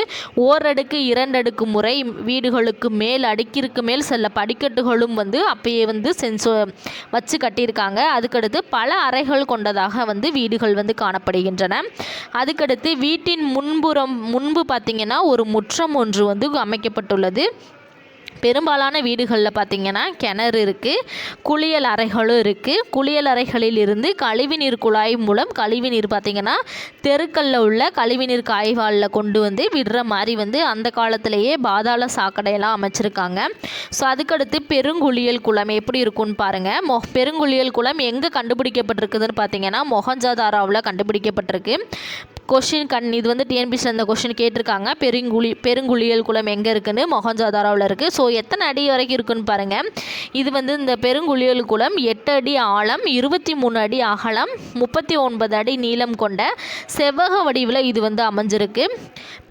ஓரடுக்கு 2 அடுக்கு முறை வீடுகளுக்கு மேல் அடுக்கிற்கு மேல் செல்ல படிக்கட்டுகளும் அப்பயே வச்சு கட்டியிருக்காங்க. அதுக்கடுத்து பல அறைகள் கொண்டதாக வீடுகள் காணப்படுகின்றன. அதுக்கடுத்து வீட்டின் முன்பு பார்த்திங்கன்னா ஒரு முற்றம் ஒன்று அமைக்கப்பட்டுள்ளது. பெரும்பாலான வீடுகளில் பார்த்திங்கன்னா கிணறு இருக்குது, குளியல் அறைகளும் இருக்குது. குளியல் அறைகளில் இருந்து கழிவுநீர் குழாய் மூலம் கழிவுநீர் பார்த்திங்கன்னா தெருக்களில் உள்ள கழிவுநீர் காய்வாலில் கொண்டு விடுற மாதிரி அந்த காலத்திலேயே பாதாள சாக்கடையெல்லாம் அமைச்சிருக்காங்க. ஸோ அதுக்கடுத்து பெருங்குளியல் குளம் எப்படி இருக்குன்னு பாருங்கள். பெருங்குளியல் குளம் எங்கே கண்டுபிடிக்கப்பட்டிருக்குதுன்னு பார்த்திங்கன்னா மொஹஞ்சதாரோவில் கண்டுபிடிக்கப்பட்டிருக்கு. கொஷின் இது டிஎன்பிசியில் இந்த கொஷின் கேட்டிருக்காங்க. பெருங்குளியல் குளம் எங்கே இருக்குன்னு மொஹஞ்சதாரோவில் இருக்குது. ஸோ எத்தனை அடி வரைக்கும் இருக்குன்னு பாருங்கள். இது இந்த பெருங்குளியல் குளம் 8 அடி ஆழம், 23 அடி அகலம், 39 அடி நீளம் கொண்ட செவ்வக வடிவில் இது அமைஞ்சிருக்கு.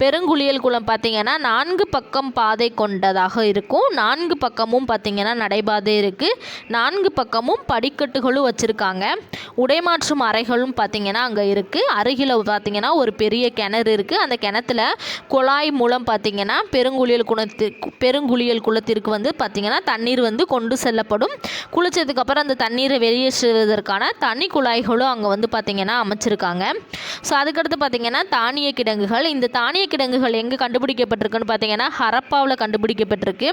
பெருங்குளியல் குளம் பார்த்திங்கன்னா 4 பக்கம் பாதை கொண்டதாக இருக்கும். 4 பக்கமும் பார்த்திங்கன்னா நடைபாதை இருக்குது. 4 பக்கமும் படிக்கட்டுகளும் வச்சுருக்காங்க. உடைமாற்றும் அறைகளும் பார்த்திங்கன்னா அங்கே இருக்குது. அருகில் பார்த்திங்கன்னா ஒரு பெரிய கிணறு இருக்குது. அந்த கிணத்துல குழாய் மூலம் பார்த்திங்கன்னா பெருங்குளியல் குளத்திற்கு பார்த்திங்கன்னா தண்ணீர் கொண்டு செல்லப்படும். குளித்ததுக்கப்புறம் அந்த தண்ணீரை வெளியேற்றுவதற்கான தனி குழாய்களும் அங்கே பார்த்திங்கன்னா அமைச்சிருக்காங்க. ஸோ அதுக்கடுத்து பார்த்திங்கன்னா தானிய கிடங்குகள். இந்த தானிய கிடங்குகள் எங்கே கண்டுபிடிக்கப்பட்டிருக்குன்னு பார்த்திங்கன்னா ஹரப்பாவில் கண்டுபிடிக்கப்பட்டிருக்கு.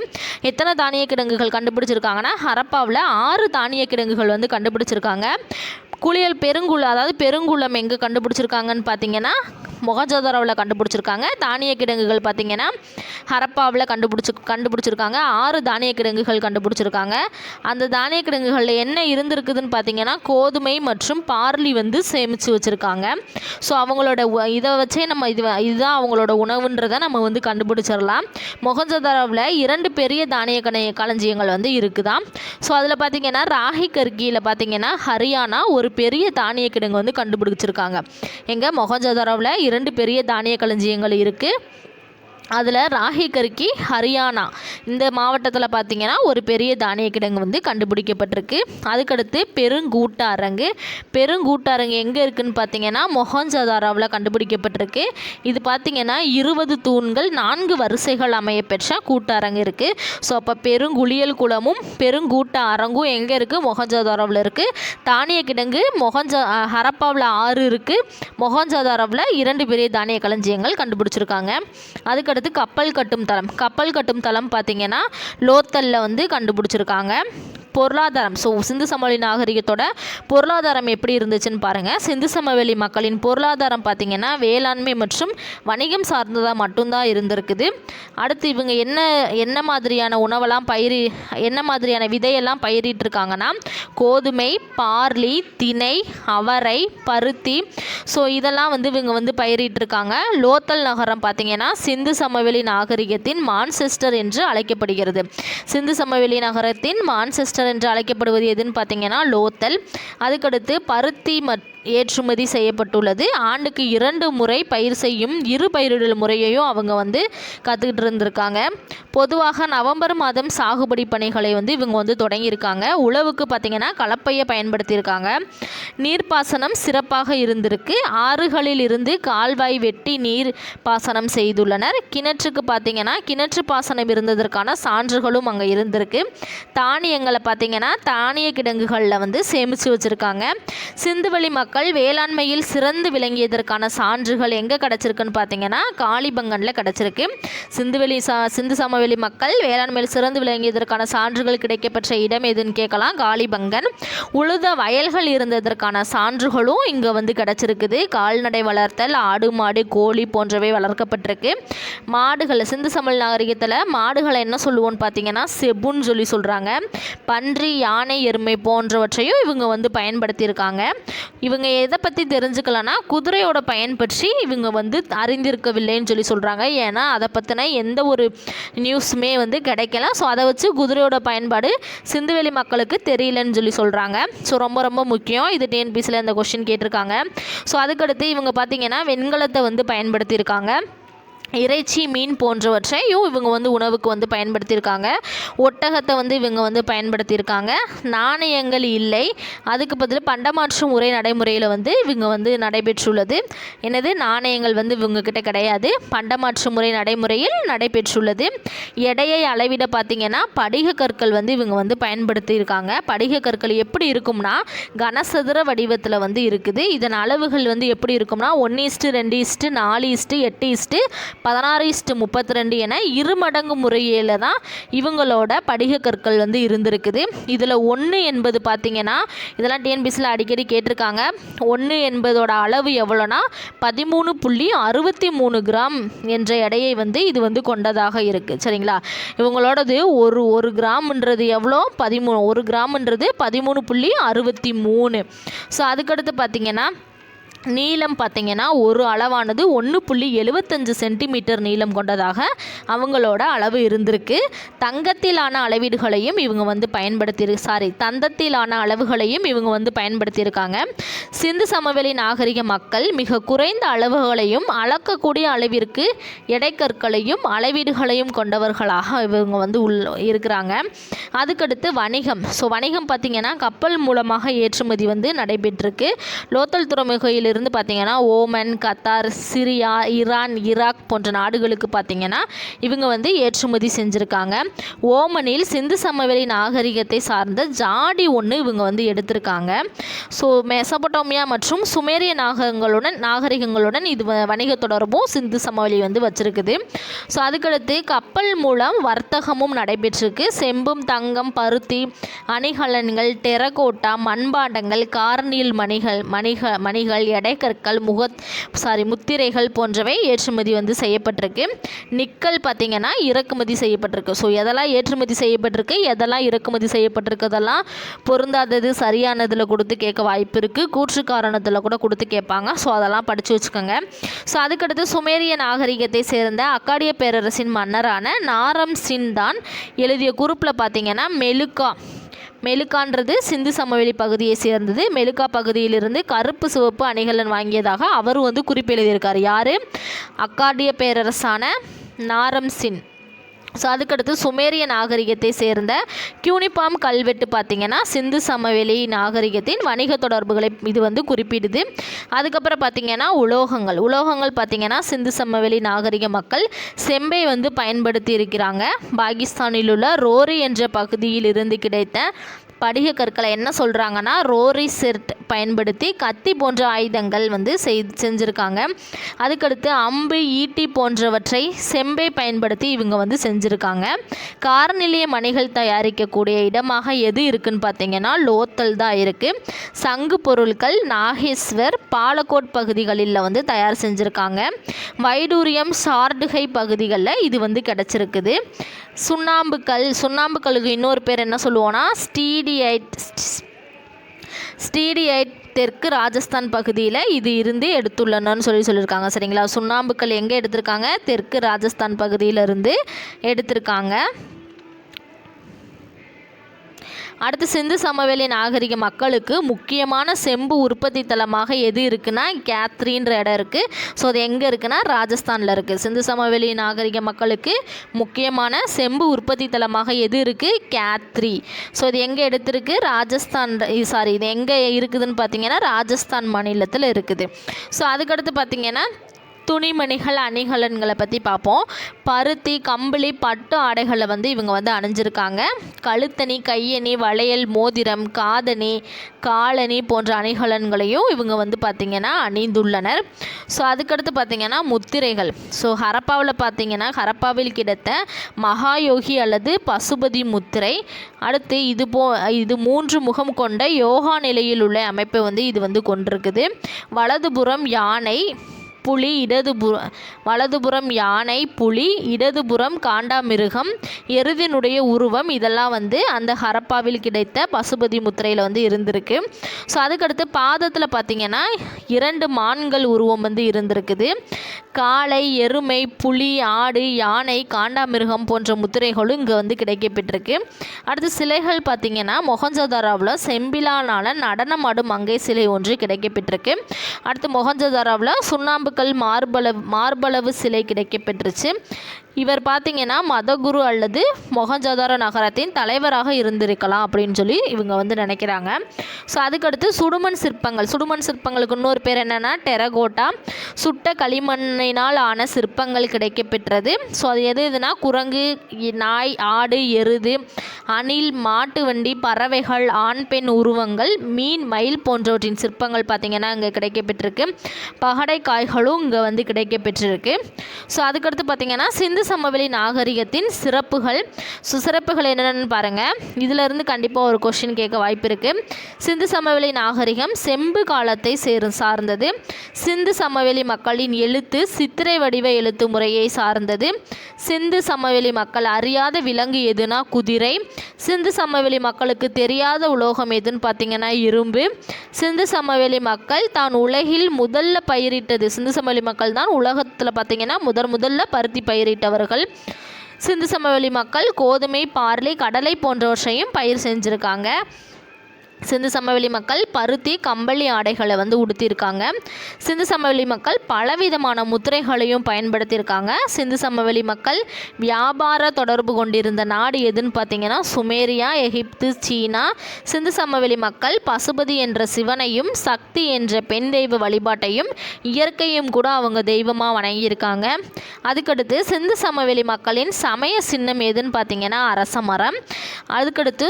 எத்தனை தானிய கிடங்குகள் கண்டுபிடிச்சிருக்காங்கன்னா ஹரப்பாவில் 6 தானிய கிடங்குகள் கண்டுபிடிச்சிருக்காங்க. அதாவது பெருங்குளம் எங்கே கண்டுபிடிச்சிருக்காங்கன்னு பார்த்திங்கன்னா மொஹஞ்சதாரோவில் கண்டுபிடிச்சிருக்காங்க. தானிய கிடங்குகள் பார்த்திங்கன்னா ஹரப்பாவில் கண்டுபிடிச்சிருக்காங்க. 6 தானிய கிடங்குகள் கண்டுபிடிச்சிருக்காங்க. அந்த தானிய கிடங்குகளில் என்ன இருந்திருக்குதுன்னு பார்த்திங்கன்னா கோதுமை மற்றும் பார்லி சேமித்து வச்சுருக்காங்க. ஸோ அவங்களோட இதை வச்சே நம்ம இதுதான் அவங்களோட உணவுன்றதை நம்ம கண்டுபிடிச்சிடலாம். மொஹஞ்சதாரோவில் 2 பெரிய தானிய களஞ்சியங்கள் இருக்குதாம். ஸோ அதில் பார்த்திங்கன்னா ராகி கர்கியில் பார்த்திங்கன்னா ஹரியானா ஒரு பெரிய தானிய கிடங்கு கண்டுபிடிச்சிருக்காங்க. எங்கள் மொஹஞ்சதாரோவில் 2 பெரிய தானிய களஞ்சியங்கள் இருக்குது. அதில் ராகி கர்கி ஹரியானா இந்த மாவட்டத்தில் பார்த்திங்கன்னா ஒரு பெரிய தானிய கிடங்கு கண்டுபிடிக்கப்பட்டிருக்கு. அதுக்கடுத்து பெருங்கூட்டரங்கு எங்கே இருக்குதுன்னு பார்த்திங்கன்னா மொஹஞ்சதாரோவில் கண்டுபிடிக்கப்பட்டிருக்கு. இது பார்த்திங்கன்னா 20 தூண்கள் 4 வரிசைகள் அமைய பெற்ற கூட்டரங்கு இருக்குது. ஸோ அப்போ பெருங்குளியல் குளமும் பெருங்கூட்ட அரங்கும் எங்கே இருக்குது? மொஹஞ்சதாரோவில் இருக்குது. தானிய கிடங்கு ஹரப்பாவில் 6 இருக்குது. மொஹஞ்சதாரோவில் 2 பெரிய தானிய களஞ்சியங்கள் கண்டுபிடிச்சிருக்காங்க. அதுக்கடுத்து கப்பல் கட்டும் தளம் பார்த்திங்கன்னா லோத்தலில் கண்டுபிடிச்சிருக்காங்க. பொருளாதாரம். ஸோ சிந்து சமவெளி நாகரிகத்தோட பொருளாதாரம் எப்படி இருந்துச்சுன்னு பாருங்கள். சிந்து சமவெளி மக்களின் பொருளாதாரம் பார்த்திங்கன்னா வேளாண்மை மற்றும் வணிகம் சார்ந்ததாக மட்டும்தான் இருந்திருக்குது. அடுத்து இவங்க என்ன மாதிரியான உணவெல்லாம் என்ன மாதிரியான விதையெல்லாம் பயிரிட்டிருக்காங்கன்னா கோதுமை, பார்லி, திணை, அவரை, பருத்தி. ஸோ இதெல்லாம் இவங்க பயிரிட்டிருக்காங்க. லோத்தல் நகரம் பார்த்திங்கன்னா சிந்து சமவெளி நாகரிகத்தின் மான்செஸ்டர் என்று அழைக்கப்படுகிறது. சிந்து சமவெளி நகரத்தின் மான்செஸ்டர் என்று அழைக்கப்படுவது எதுன்னு பார்த்திங்கன்னா லோத்தல். அதுக்கடுத்து பருத்தி ஏற்றுமதி செய்யப்பட்டுள்ளது. ஆண்டுக்கு 2 முறை பயிர் செய்யும் இரு பயிரிடல் முறையையும் அவங்க வந்து கற்றுக்கிட்டு இருந்திருக்காங்க. பொதுவாக நவம்பர் மாதம் சாகுபடி பணிகளை வந்து இவங்க வந்து தொடங்கியிருக்காங்க. உழவுக்கு பார்த்திங்கன்னா கலப்பையை பயன்படுத்தியிருக்காங்க. நீர்ப்பாசனம் சிறப்பாக இருந்திருக்கு. ஆறுகளில் இருந்து கால்வாய் வெட்டி நீர் பாசனம் செய்துள்ளனர். கிணற்றுக்கு பார்த்திங்கன்னா கிணற்று பாசனம் இருந்ததற்கான சான்றுகளும் அங்கே இருந்திருக்கு. தானியங்களை பார்த்திங்கன்னா தானிய கிடங்குகளில் வந்து சேமித்து வச்சுருக்காங்க. சிந்துவெளி மக்கள் வேளாண்மையில் சிறந்து விளங்கியதற்கான சான்றுகள் எங்கே கிடச்சிருக்குன்னு பார்த்தீங்கன்னா காளிபங்கனில் கிடச்சிருக்கு. சிந்து சமவெளி மக்கள் வேளாண்மையில் சிறந்து விளங்கியதற்கான சான்றுகள் கிடைக்கப்பெற்ற இடம் எதுன்னு கேட்கலாம், காளிபங்கன். உழுத வயல்கள் இருந்ததற்கான சான்றுகளும் இங்கே வந்து கிடச்சிருக்குது. கால்நடை வளர்த்தல், ஆடு மாடு கோழி போன்றவை வளர்க்கப்பட்டிருக்கு. மாடுகள் சிந்து சமவெளி நாகரிகத்தில் மாடுகளை என்ன சொல்லுவோன்னு பார்த்தீங்கன்னா செப்புன்னு சொல்கிறாங்க. பன்றி, யானை, எருமை போன்றவற்றையும் இவங்க வந்து பயன்படுத்தியிருக்காங்க. இவங்க எதை பற்றி தெரிஞ்சுக்கலான்னா குதிரையோட பயன் பற்றி இவங்க வந்து அறிந்திருக்கவில்லைன்னு சொல்கிறாங்க. ஏன்னா அதை பற்றின எந்த ஒரு நியூஸுமே வந்து கிடைக்கல. ஸோ அதை வச்சு குதிரையோட பயன்பாடு சிந்துவெளி மக்களுக்கு தெரியலன்னு சொல்கிறாங்க. ஸோ ரொம்ப ரொம்ப முக்கியம். இது டிஎன்பிசியில் இந்த கொஸ்டின் கேட்டிருக்காங்க. ஸோ அதுக்கடுத்து இவங்க பார்த்திங்கன்னா வெண்கலத்தை வந்து பயன்படுத்தியிருக்காங்க. இறைச்சி, மீன் போன்றவற்றையும் இவங்க வந்து உணவுக்கு வந்து பயன்படுத்தியிருக்காங்க. ஒட்டகத்தை வந்து இவங்க வந்து பயன்படுத்தியிருக்காங்க. நாணயங்கள் இல்லை, அதுக்கு பதில் பண்டமாற்று முறை நடைமுறையில் வந்து இவங்க வந்து நடைபெற்றுள்ளது. எனது நாணயங்கள் வந்து இவங்கக்கிட்ட கிடையாது, பண்டமாற்று முறை நடைமுறையில் நடைபெற்றுள்ளது. எடையை அளவிட பார்த்திங்கன்னா படிக கற்கள் வந்து இவங்க வந்து பயன்படுத்தியிருக்காங்க. படிக கற்கள் எப்படி இருக்கும்னா கனசதுர வடிவத்தில் வந்து இருக்குது. இதன் அளவுகள் வந்து எப்படி இருக்கும்னா 1:2:4:8:16:32 என 2 மடங்கு முறையில் தான் இவங்களோட படிக கற்கள் வந்து இருந்திருக்குது. இதில் 1 என்பது பார்த்திங்கன்னா இதெல்லாம் டிஎன்பிசியில் அடிக்கடி கேட்டிருக்காங்க. 1 என்பதோட அளவு எவ்வளோனா 13.63 கிராம் என்ற எடையை வந்து இது வந்து கொண்டதாக இருக்குது. சரிங்களா, இவங்களோடது ஒரு கிராம்ன்றது எவ்வளோ 13, 1 கிராம்ன்றது 13.63. ஸோ அதுக்கடுத்து பார்த்திங்கன்னா நீளம் பார்த்திங்கன்னா ஒரு அளவானது 1.75 சென்டிமீட்டர் நீளம் கொண்டதாக அவங்களோட அளவு இருந்திருக்கு. தங்கத்திலான அளவீடுகளையும் இவங்க வந்து தந்தத்திலான அளவுகளையும் இவங்க வந்து பயன்படுத்தியிருக்காங்க. சிந்து சமவெளி நாகரிக மக்கள் மிக குறைந்த அளவுகளையும் அளக்கக்கூடிய அளவிற்கு எடைக்கற்களையும் அளவீடுகளையும் கொண்டவர்களாக இவங்க வந்து இருக்கிறாங்க. அதுக்கடுத்து வணிகம். ஸோ வணிகம் பார்த்திங்கன்னா கப்பல் மூலமாக ஏற்றுமதி வந்து நடைபெற்றிருக்கு. லோத்தல் துறைமுகையில் இருந்து பார்த்திங்கன்னா Oman, Qatar, Syria, Iran, Iraq போன்ற நாடுகளுக்கு பார்த்திங்கன்னா இவங்க வந்து ஏற்றுமதி செஞ்சுருக்காங்க. ஓமனில் சிந்து சமவெளி நாகரிகத்தை சார்ந்த ஜாடி ஒன்று இவங்க வந்து எடுத்திருக்காங்க. ஸோ மெசபடோமியா மற்றும் சுமேரிய நாகரிகங்களுடன் இது வணிக தொடர்பும் சிந்து சமவெளி வந்து வச்சுருக்குது. ஸோ அதுக்கடுத்து கப்பல் மூலம் வர்த்தகமும் நடைபெற்றிருக்கு. செம்பும், தங்கம், பருத்தி, அணிகலன்கள், டெரகோட்டா, மண்பாண்டங்கள், கார்னியல் மணிகள், எடைக்கற்கள், முத்திரைகள் போன்றவை ஏற்றுமதி வந்து செய்யப்பட்டிருக்கு. நிக்கல் பார்த்திங்கன்னா இறக்குமதி செய்யப்பட்டிருக்கு. ஸோ எதெல்லாம் ஏற்றுமதி செய்யப்பட்டிருக்கு, எதெல்லாம் இறக்குமதி செய்யப்பட்டிருக்கிறதெல்லாம் பொருந்தாதது சரியானதில் கொடுத்து கேட்க வாய்ப்பு இருக்குது. கூற்று காரணத்தில் கூட கொடுத்து கேட்பாங்க. ஸோ அதெல்லாம் படித்து வச்சுக்கோங்க. ஸோ அதுக்கடுத்து சுமேரிய நாகரிகத்தை சேர்ந்த அக்காடிய பேரரசின் மன்னரான நாரம் சின் தான் எழுதிய குறிப்பில் பார்த்திங்கன்னா மெலுக்கான்றது சிந்து சமவெளி பகுதியை சேர்ந்தது. மெலுக்கா பகுதியிலிருந்து கருப்பு சிவப்பு அணிகலன் வாங்கியதாக அவர் வந்து குறிப்பு எழுதியிருக்கார். யார்? அக்காடிய பேரரசான நாரம் சின். ஸோ அதுக்கடுத்து சுமேரிய நாகரிகத்தை சேர்ந்த கியூனிபாம் கல்வெட்டு பார்த்திங்கன்னா சிந்து சமவெளி நாகரிகத்தின் வணிக தொடர்புகளை இது வந்து குறிப்பிடுது. அதுக்கப்புறம் பார்த்திங்கன்னா உலோகங்கள் பார்த்திங்கன்னா சிந்து சமவெளி நாகரிக மக்கள் செம்பை வந்து பயன்படுத்தி இருக்கிறாங்க. பாகிஸ்தானில் உள்ள ரோரி என்ற பகுதியில் இருந்து கிடைத்த படிக கற்களை என்ன சொல்கிறாங்கன்னா ரோரி செர்ட் பயன்படுத்தி கத்தி போன்ற ஆயுதங்கள் வந்து செஞ்சுருக்காங்க. அதுக்கடுத்து அம்பு, ஈட்டி போன்றவற்றை செம்பை பயன்படுத்தி இவங்க வந்து செஞ்சுருக்காங்க. கார்நிலைய மணிகள் தயாரிக்கக்கூடிய இடமாக எது இருக்குதுன்னு பார்த்தீங்கன்னா லோத்தல் தான் இருக்குது. சங்கு பொருட்கள் நாகேஸ்வர், பாலக்கோட் பகுதிகளில் வந்து தயார் செஞ்சுருக்காங்க. வைடூரியம், சார்டுகை பகுதிகளில் இது வந்து கிடச்சிருக்குது. சுண்ணாம்புக்கல்லுக்கு இன்னொரு பேர் என்ன சொல்லுவோன்னா ஸ்டீடியைட் தெற்கு ராஜஸ்தான் பகுதியில் இது இருந்து எடுத்துள்ளனன்னு சொல்லியிருக்காங்க. சரிங்களா, சுண்ணாம்புக்கல் எங்கே எடுத்திருக்காங்க? தெற்கு ராஜஸ்தான் பகுதியிலிருந்து எடுத்திருக்காங்க. அடுத்து சிந்து சமவெளி நாகரிக மக்களுக்கு முக்கியமான செம்பு உற்பத்தி தலமாக எது இருக்குன்னா கேத்ரின்ற இடம் இருக்குது. ஸோ அது எங்கே இருக்குன்னா ராஜஸ்தானில் இருக்குது. சிந்து சமவெளி நாகரிக மக்களுக்கு முக்கியமான செம்பு உற்பத்தி தலமாக எது இருக்குது? கேத்ரி. ஸோ இது எங்கே எடுத்திருக்கு? ராஜஸ்தான், இது எங்கே இருக்குதுன்னு பார்த்தீங்கன்னா ராஜஸ்தான் மாநிலத்தில் இருக்குது. ஸோ அதுக்கடுத்து பார்த்தீங்கன்னா துணிமணிகள் அணிகலன்களை பற்றி பார்ப்போம். பருத்தி, கம்பளி, பட்டு ஆடைகளை இவங்க அணிஞ்சிருக்காங்க. கழுத்தணி, கையணி, வளையல், மோதிரம், காதணி, காலணி போன்ற அணிகலன்களையும் இவங்க பார்த்திங்கன்னா அணிந்துள்ளனர். ஸோ அதுக்கடுத்து பார்த்திங்கன்னா முத்திரைகள். ஸோ ஹரப்பாவில் கிடைத்த மகாயோகி அல்லது பசுபதி முத்திரை. அடுத்து இது 3 முகம் கொண்ட யோகா நிலையில் உள்ள அமைப்பை இது கொண்டிருக்குது. வலதுபுறம் யானை, புலி, வலதுபுறம் யானை, புலி, இடதுபுறம் காண்டாமிருகம், எருதினுடைய உருவம், இதெல்லாம் அந்த ஹரப்பாவில் கிடைத்த பசுபதி முத்திரையில் இருந்திருக்கு. ஸோ அதுக்கடுத்து பாதத்தில் பார்த்திங்கன்னா 2 மான்கள் உருவம் இருந்திருக்குது. காளை, எருமை, புலி, ஆடு, யானை, காண்டாமிருகம் போன்ற முத்திரைகளும் இங்கே கிடைக்கப்பட்டிருக்கு. அடுத்து சிலைகள் பார்த்திங்கன்னா மொஹஞ்சதாரோவில் செம்பிலான நடனமாடும் மங்கை சிலை ஒன்று கிடைக்கப்பட்டிருக்கு. அடுத்து மொஹஞ்சதாரோவில் சுண்ணாம்புக்கல் மார்பளவு சிலை கிடைக்கப்பெற்றுச்சு. இவர் பார்த்திங்கன்னா மதகுரு அல்லது மொஹஞ்சதாரோ நகரத்தின் தலைவராக இருந்திருக்கலாம் அப்படின்னு சொல்லி இவங்க நினைக்கிறாங்க. ஸோ அதுக்கடுத்து சுடுமண் சிற்பங்களுக்கு இன்னொரு பேர் என்னென்னா டெரகோட்டா. சுட்ட களிமண்ணினால் ஆன சிற்பங்கள் கிடைக்கப்பெற்றது. ஸோ அது எதுனா குரங்கு, நாய், ஆடு, எருது, அணில், மாட்டு வண்டி, பறவைகள், ஆண் பெண் உருவங்கள், மீன், மயில் போன்றவற்றின் சிற்பங்கள் பார்த்திங்கன்னா இங்கே கிடைக்கப்பெற்றிருக்கு. பகடை காய்களும் இங்கே கிடைக்கப்பெற்றிருக்கு. ஸோ அதுக்கடுத்து பார்த்திங்கன்னா சிந்து சமவெளி நாகரிகத்தின் சிறப்புகள் என்னென்னு பாருங்கள். இதிலிருந்து கண்டிப்பாக ஒரு கொஸ்டின் கேட்க வாய்ப்பு இருக்குது. சிந்து சமவெளி நாகரிகம் செம்பு காலத்தை சார்ந்தது. சிந்து சமவெளி மக்களின் எழுத்து சித்திரை வடிவ எழுத்து முறையை சார்ந்தது. சிந்து சமவெளி மக்கள் அறியாத விலங்கு எதுனா குதிரை. சிந்து சமவெளி மக்களுக்கு தெரியாத உலோகம் எதுன்னு பார்த்தீங்கன்னா இரும்பு. சிந்து சமவெளி மக்கள் தான் உலகில் முதல்ல பயிரிட்டது. சிந்து சமவெளி மக்கள் தான் உலகத்தில் பார்த்தீங்கன்னா முதல்ல பருத்தி பயிரிட்டவர்கள். சிந்து சமவெளி மக்கள் கோதுமை, பார்லி, கடலை போன்றவற்றையும் பயிர் செஞ்சுருக்காங்க. சிந்து சமவெளி மக்கள் பருத்தி, கம்பளி ஆடைகளை உடுத்தியிருக்காங்க. சிந்து சமவெளி மக்கள் பலவிதமான முத்திரைகளையும் பயன்படுத்தியிருக்காங்க. சிந்து சமவெளி மக்கள் வியாபார தொடர்பு கொண்டிருந்த நாடு எதுன்னு பார்த்தீங்கன்னா சுமேரியா, எகிப்து, சீனா. சிந்து சமவெளி மக்கள் பசுபதி என்ற சிவனையும் சக்தி என்ற பெண் தெய்வ வழிபாட்டையும் இயற்கையும் கூட அவங்க தெய்வமாக வணங்கியிருக்காங்க. அதுக்கடுத்து சிந்து சமவெளி மக்களின் சமய சின்னம் எதுன்னு பார்த்தீங்கன்னா அரச மரம். அதுக்கடுத்து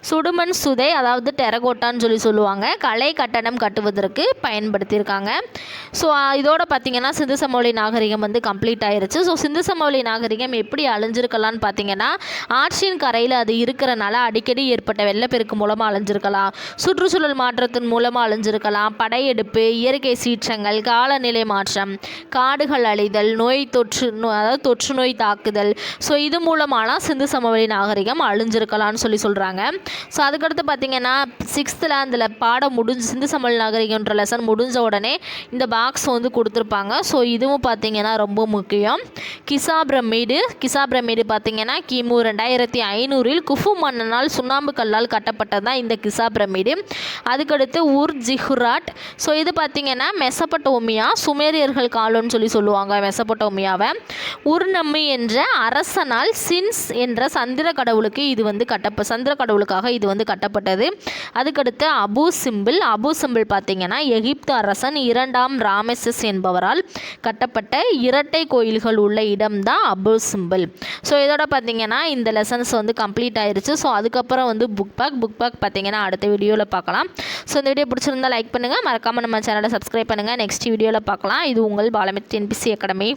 சுடுமண் சுதை, அதாவது டெரகோட்டான்னு சொல்லுவாங்க, கலை கட்டணம் கட்டுவதற்கு பயன்படுத்தியிருக்காங்க. ஸோ இதோட பார்த்திங்கன்னா சிந்து சமவெளி நாகரிகம் கம்ப்ளீட் ஆயிருச்சு. ஸோ சிந்து சமவெளி நாகரிகம் எப்படி அழிஞ்சிருக்கலான்னு பார்த்தீங்கன்னா ஆற்றின் கரையில் அது இருக்கிறனால அடிக்கடி ஏற்பட்ட வெள்ளப்பெருக்கு மூலமாக அழிஞ்சிருக்கலாம், சுற்றுச்சூழல் மாற்றத்தின் மூலமாக அழிஞ்சிருக்கலாம், படையெடுப்பு, இயற்கை சீற்றங்கள், காலநிலை மாற்றம், காடுகள் அழிதல், தொற்று நோய் தாக்குதல். ஸோ இது மூலமாலாம் சிந்து சமவெளி நாகரிகம் அழிஞ்சிருக்கலாம்னு சொல்கிறாங்க. ஸோ அதுக்கடுத்து பார்த்திங்கன்னா 6th அதில் பாடம் சிந்து சமவெளி நாகரிகன்ற லெசன் முடிஞ்ச உடனே இந்த பாக்ஸ் கொடுத்துருப்பாங்க. ஸோ இதுவும் பார்த்திங்கன்னா ரொம்ப முக்கியம். கிசா பிரமிடு பார்த்திங்கன்னா கிமு 2500 குஃபு மன்னனால் சுண்ணாம்பு கல்லால் கட்டப்பட்டது தான் இந்த கிசா பிரமிடு. அதுக்கடுத்து ஜிஹுராட். ஸோ இது பார்த்திங்கன்னா மெசபட்டோமியா, சுமேரியர்கள் காலம்னு சொல்லுவாங்க மெசபட்டோமியாவை. உர்நம்மி என்ற அரசனால் சின்ஸ் என்ற சந்திர கடவுளுக்கு இது சந்திர கடவுளுக்காக இது கட்டப்பட்டது. அதுக்கடுத்து அபு சிம்பிள் பார்த்திங்கன்னா எகிப்து அரசன் 2ஆம் ராமெசஸ் என்பவரால் கட்டப்பட்ட இரட்டை கோயில்கள் உள்ள இடம் தான் அபு சிம்பிள். ஸோ இதோட பார்த்திங்கன்னா இந்த லெசன்ஸ் கம்ப்ளீட் ஆயிருச்சு. ஸோ அதுக்கப்புறம் புக் பேக் பார்த்திங்கன்னா அடுத்த வீடியோவில் பார்க்கலாம். ஸோ இந்த வீடியோ பிடிச்சிருந்தால் லைக் பண்ணுங்கள், மறக்காமல் நம்ம சேனலை சப்ஸ்கிரைப் பண்ணுங்கள். நெக்ஸ்ட் வீடியோவில் பார்க்கலாம். இது உங்கள் பாலமித் NPC அகாடமி.